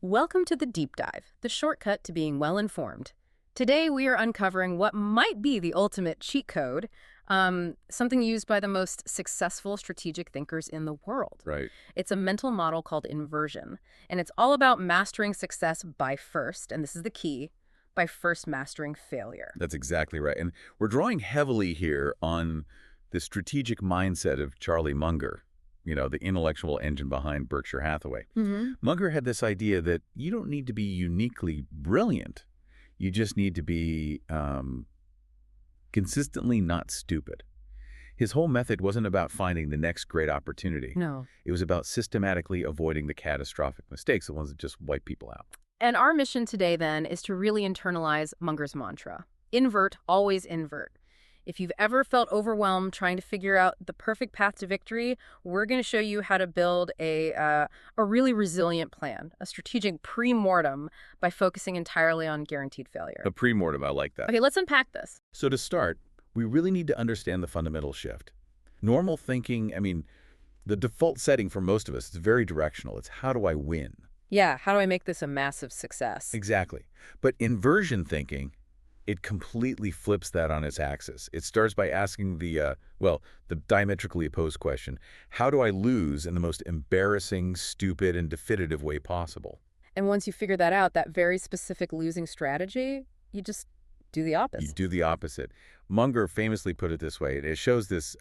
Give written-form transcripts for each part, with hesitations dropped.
Welcome to the Deep Dive, the shortcut to being well-informed. Today we are uncovering what might be the ultimate cheat code, something used by the most successful strategic thinkers in the world. Right. It's a mental model called inversion, and it's all about mastering success by first, and this is the key, by first mastering failure. That's exactly right. And we're drawing heavily here on the strategic mindset of Charlie Munger, the intellectual engine behind Berkshire Hathaway. Munger had this idea that you don't need to be uniquely brilliant. You just need to be consistently not stupid. His whole method wasn't about finding the next great opportunity. No. It was about systematically avoiding the catastrophic mistakes, the ones that just wipe people out. And our mission today, then, is to really internalize Munger's mantra. Invert, always invert. If you've ever felt overwhelmed trying to figure out the perfect path to victory, we're going to show you how to build a really resilient plan, a strategic pre-mortem by focusing entirely on guaranteed failure. A pre-mortem, I like that. Okay, let's unpack this. So to start, we really need to understand the fundamental shift. Normal thinking, the default setting for most of us is very directional. It's how do I win? Yeah, how do I make this a massive success? Exactly. But inversion thinking, it completely flips that on its axis. It starts by asking the diametrically opposed question, how do I lose in the most embarrassing, stupid, and definitive way possible? And once you figure that out, that very specific losing strategy, you just do the opposite. You do the opposite. Munger famously put it this way. It shows this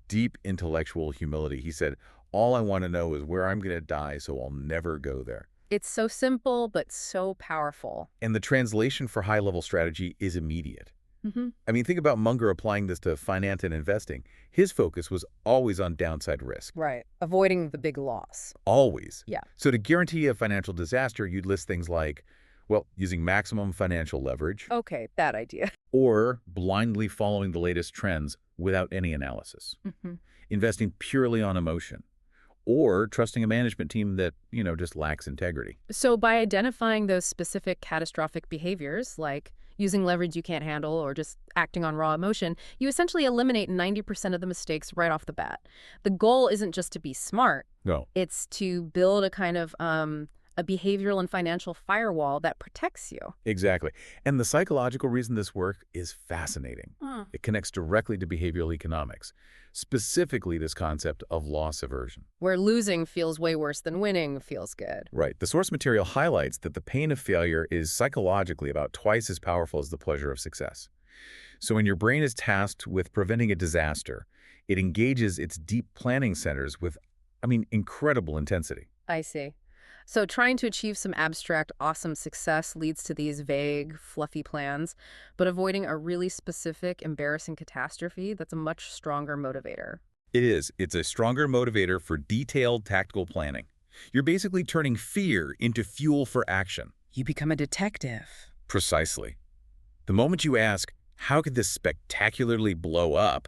deep intellectual humility. He said, all I want to know is where I'm going to die, so I'll never go there. It's so simple, but so powerful. And the translation for high-level strategy is immediate. Think about Munger applying this to finance and investing. His focus was always on downside risk. Right. Avoiding the big loss. Always. Yeah. So to guarantee a financial disaster, you'd list things like, using maximum financial leverage. Okay, bad idea. Or blindly following the latest trends without any analysis. Investing purely on emotion. Or trusting a management team that, just lacks integrity. So by identifying those specific catastrophic behaviors, like using leverage you can't handle or just acting on raw emotion, you essentially eliminate 90% of the mistakes right off the bat. The goal isn't just to be smart. No. It's to build a kind of a behavioral and financial firewall that protects you. Exactly. And the psychological reason this works is fascinating. It connects directly to behavioral economics, specifically this concept of loss aversion. Where losing feels way worse than winning feels good. Right. The source material highlights that the pain of failure is psychologically about twice as powerful as the pleasure of success. So when your brain is tasked with preventing a disaster, it engages its deep planning centers with, incredible intensity. I see. So trying to achieve some abstract, awesome success leads to these vague, fluffy plans, but avoiding a really specific, embarrassing catastrophe, that's a much stronger motivator. It is. It's a stronger motivator for detailed tactical planning. You're basically turning fear into fuel for action. You become a detective. Precisely. The moment you ask, how could this spectacularly blow up?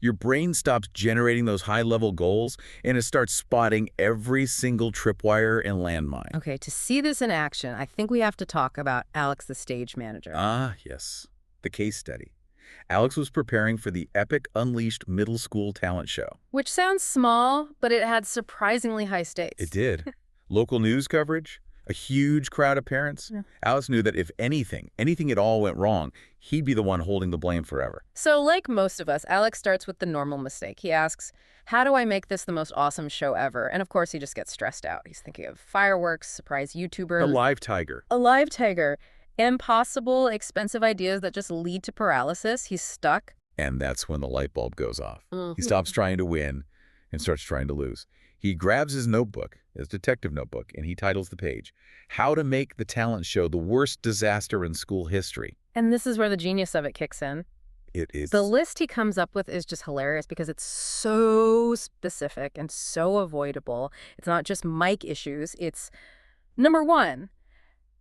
Your brain stops generating those high-level goals, and it starts spotting every single tripwire and landmine. Okay, to see this in action, I think we have to talk about Alex, the stage manager. Ah, yes. The case study. Alex was preparing for the epic Unleashed middle school talent show. Which sounds small, but it had surprisingly high stakes. It did. Local news coverage, a huge crowd of parents. Yeah. Alex knew that if anything at all went wrong, he'd be the one holding the blame forever. So like most of us, Alex starts with the normal mistake. He asks, how do I make this the most awesome show ever? And of course, he just gets stressed out. He's thinking of fireworks, surprise YouTuber. A live tiger. A live tiger. Impossible, expensive ideas that just lead to paralysis. He's stuck. And that's when the light bulb goes off. He stops trying to win and starts trying to lose. He grabs his notebook, his detective notebook, and he titles the page, How to Make the Talent Show the Worst Disaster in School History. And this is where the genius of it kicks in. It is. The list he comes up with is just hilarious because it's so specific and so avoidable. It's not just mic issues. It's, number one,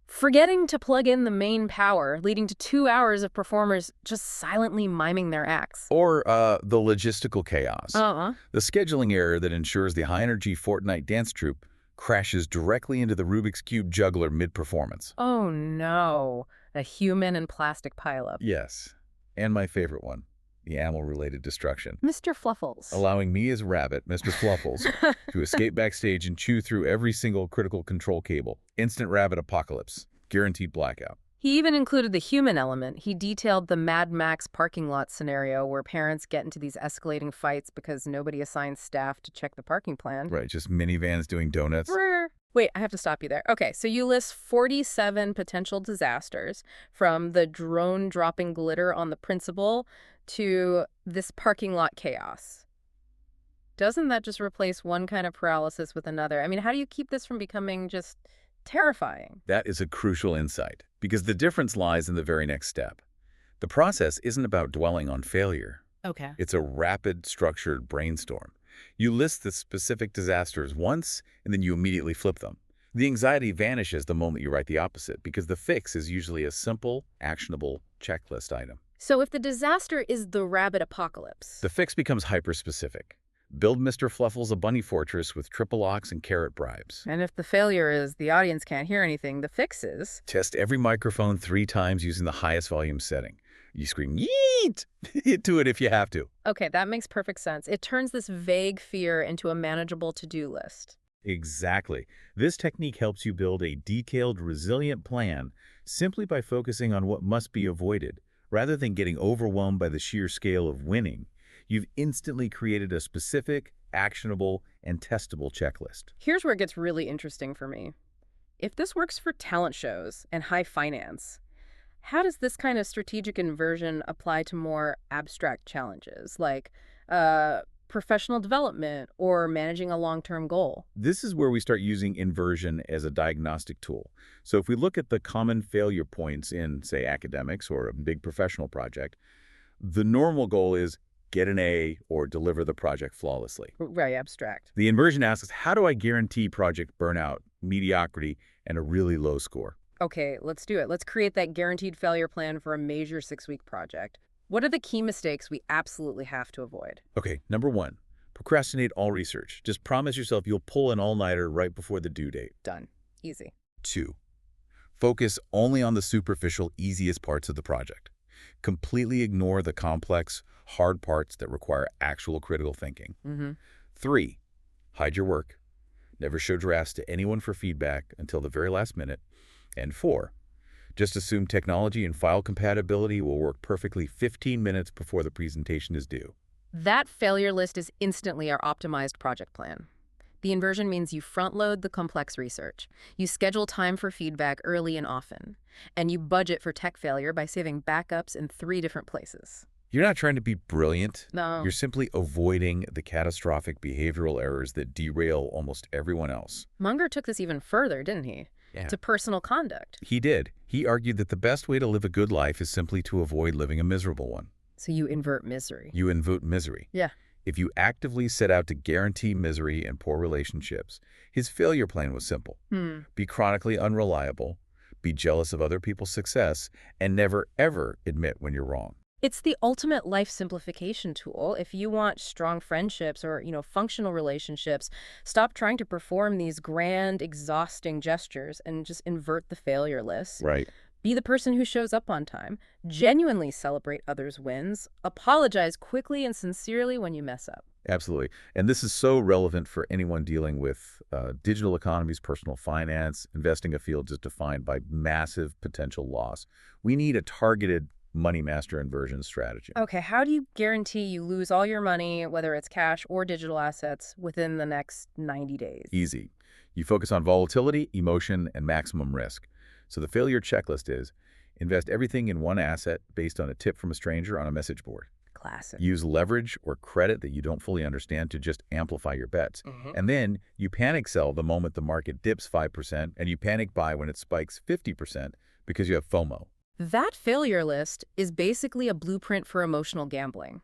forgetting to plug in the main power, leading to 2 hours of performers just silently miming their acts. Or the logistical chaos. Uh-huh. The scheduling error that ensures the high-energy Fortnite dance troupe crashes directly into the Rubik's Cube juggler mid-performance. Oh, no. A human and plastic pileup. Yes. And my favorite one, the animal-related destruction, Mr. Fluffles. allowing me as Rabbit, Mr. Fluffles, to escape backstage and chew through every single critical control cable. Instant Rabbit apocalypse. Guaranteed blackout. He even included the human element. He detailed the Mad Max parking lot scenario where parents get into these escalating fights because nobody assigns staff to check the parking plan. Right, just minivans doing donuts. Wait, I have to stop you there. Okay, so you list 47 potential disasters, from the drone dropping glitter on the principal to this parking lot chaos. Doesn't that just replace one kind of paralysis with another? I mean, how do you keep this from becoming just terrifying? That is a crucial insight, because the difference lies in the very next step. The process isn't about dwelling on failure. Okay. It's a rapid, structured brainstorm. You list the specific disasters once, and then you immediately flip them. The anxiety vanishes the moment you write the opposite, because the fix is usually a simple, actionable checklist item. So if the disaster is the rabbit apocalypse, The fix becomes hyper-specific. Build Mr. Fluffles a bunny fortress with triple locks and carrot bribes. and if the failure is the audience can't hear anything, the fix is... Test every microphone 3 times using the highest volume setting. You scream, yeet! Hit to it if you have to. Okay, that makes perfect sense. It turns this vague fear into a manageable to-do list. Exactly. This technique helps you build a detailed, resilient plan simply by focusing on what must be avoided. Rather than getting overwhelmed by the sheer scale of winning, you've instantly created a specific, actionable, and testable checklist. Here's where it gets really interesting for me. If this works for talent shows and high finance, how does this kind of strategic inversion apply to more abstract challenges, like professional development or managing a long-term goal? This is where we start using inversion as a diagnostic tool. So if we look at the common failure points in, say, academics or a big professional project, the normal goal is get an A or deliver the project flawlessly. Very abstract. The inversion asks, how do I guarantee project burnout, mediocrity, and a really low score? Okay, let's do it. Let's create that guaranteed failure plan for a major 6-week project. What are the key mistakes we absolutely have to avoid? Okay, number 1, procrastinate all research. Just promise yourself you'll pull an all-nighter right before the due date. Done. Easy. 2, focus only on the superficial, easiest parts of the project. Completely ignore the complex, hard parts that require actual critical thinking. 3, hide your work. Never show drafts to anyone for feedback until the very last minute. And 4, just assume technology and file compatibility will work perfectly 15 minutes before the presentation is due. That failure list is instantly our optimized project plan. The inversion means you front-load the complex research. You schedule time for feedback early and often. And you budget for tech failure by saving backups in 3 different places. You're not trying to be brilliant. No. You're simply avoiding the catastrophic behavioral errors that derail almost everyone else. Munger took this even further, didn't he? Yeah. To personal conduct. He did. He argued that the best way to live a good life is simply to avoid living a miserable one. So you invert misery. You invert misery. Yeah. If you actively set out to guarantee misery and poor relationships, his failure plan was simple. Be chronically unreliable, be jealous of other people's success, and never, ever admit when you're wrong. It's the ultimate life simplification tool. If you want strong friendships or, functional relationships, stop trying to perform these grand, exhausting gestures and just invert the failure list. Right. Be the person who shows up on time. Genuinely celebrate others' wins. Apologize quickly and sincerely when you mess up. Absolutely. And this is so relevant for anyone dealing with digital economies, personal finance, investing, a field just defined by massive potential loss. We need a targeted money master inversion strategy. Okay, how do you guarantee you lose all your money, whether it's cash or digital assets, within the next 90 days? Easy. You focus on volatility, emotion, and maximum risk. So the failure checklist is invest everything in one asset based on a tip from a stranger on a message board. Classic. Use leverage or credit that you don't fully understand to just amplify your bets. And then you panic sell the moment the market dips 5%, and you panic buy when it spikes 50% because you have FOMO. That failure list is basically a blueprint for emotional gambling.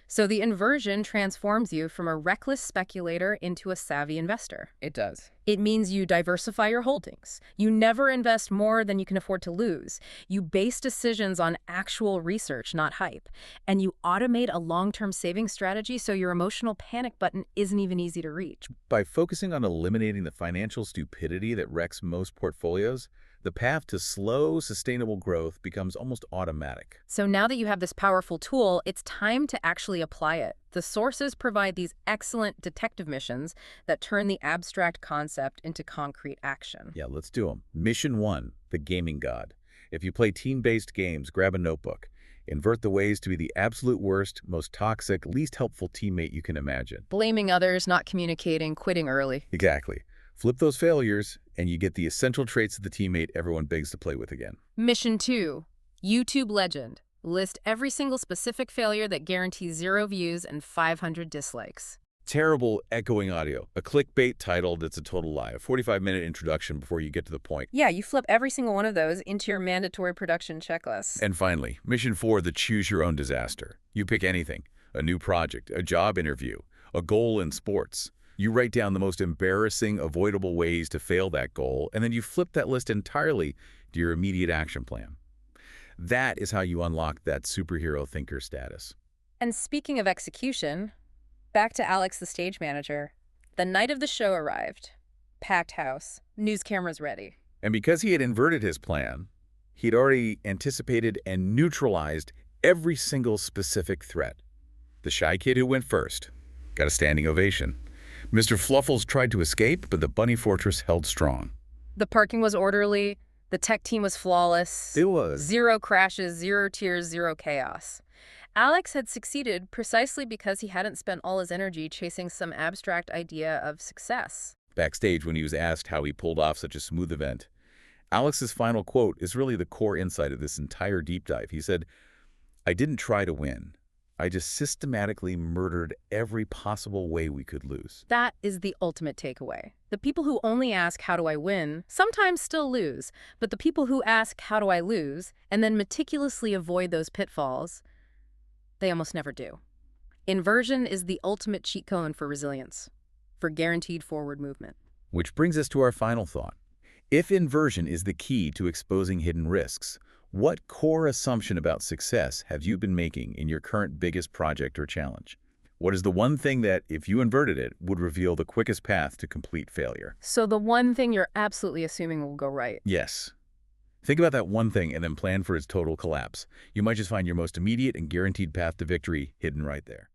So the inversion transforms you from a reckless speculator into a savvy investor. It does. It means you diversify your holdings. You never invest more than you can afford to lose. You base decisions on actual research, not hype. And you automate a long-term savings strategy so your emotional panic button isn't even easy to reach. By focusing on eliminating the financial stupidity that wrecks most portfolios, the path to slow, sustainable growth becomes almost automatic. So now that you have this powerful tool, it's time to actually apply it. The sources provide these excellent detective missions that turn the abstract concept into concrete action. Yeah, let's do them. Mission 1, the gaming god. If you play team-based games, grab a notebook. Invert the ways to be the absolute worst, most toxic, least helpful teammate you can imagine. Blaming others, not communicating, quitting early. Exactly. Flip those failures, and you get the essential traits of the teammate everyone begs to play with again. Mission 2, YouTube legend. List every single specific failure that guarantees 0 views and 500 dislikes. Terrible echoing audio. A clickbait title that's a total lie. A 45-minute introduction before you get to the point. Yeah, you flip every single one of those into your mandatory production checklist. And finally, Mission 4, the choose-your-own disaster. You pick anything. A new project, a job interview, a goal in sports. You write down the most embarrassing, avoidable ways to fail that goal, and then you flip that list entirely to your immediate action plan. That is how you unlock that superhero thinker status. And speaking of execution, back to Alex, the stage manager. The night of the show arrived. Packed house. News cameras ready. And because he had inverted his plan, he'd already anticipated and neutralized every single specific threat. The shy kid who went first got a standing ovation. Mr. Fluffles tried to escape, but the bunny fortress held strong. The parking was orderly. The tech team was flawless. It was. 0 crashes, 0 tears, 0 chaos. Alex had succeeded precisely because he hadn't spent all his energy chasing some abstract idea of success. Backstage, when he was asked how he pulled off such a smooth event, Alex's final quote is really the core insight of this entire deep dive. He said, "I didn't try to win. I just systematically murdered every possible way we could lose." That is the ultimate takeaway. The people who only ask, how do I win, sometimes still lose. But the people who ask, how do I lose, and then meticulously avoid those pitfalls, they almost never do. Inversion is the ultimate cheat code for resilience, for guaranteed forward movement. Which brings us to our final thought. If inversion is the key to exposing hidden risks, what core assumption about success have you been making in your current biggest project or challenge? What is the one thing that, if you inverted it, would reveal the quickest path to complete failure? So the one thing you're absolutely assuming will go right. Yes. Think about that one thing and then plan for its total collapse. You might just find your most immediate and guaranteed path to victory hidden right there.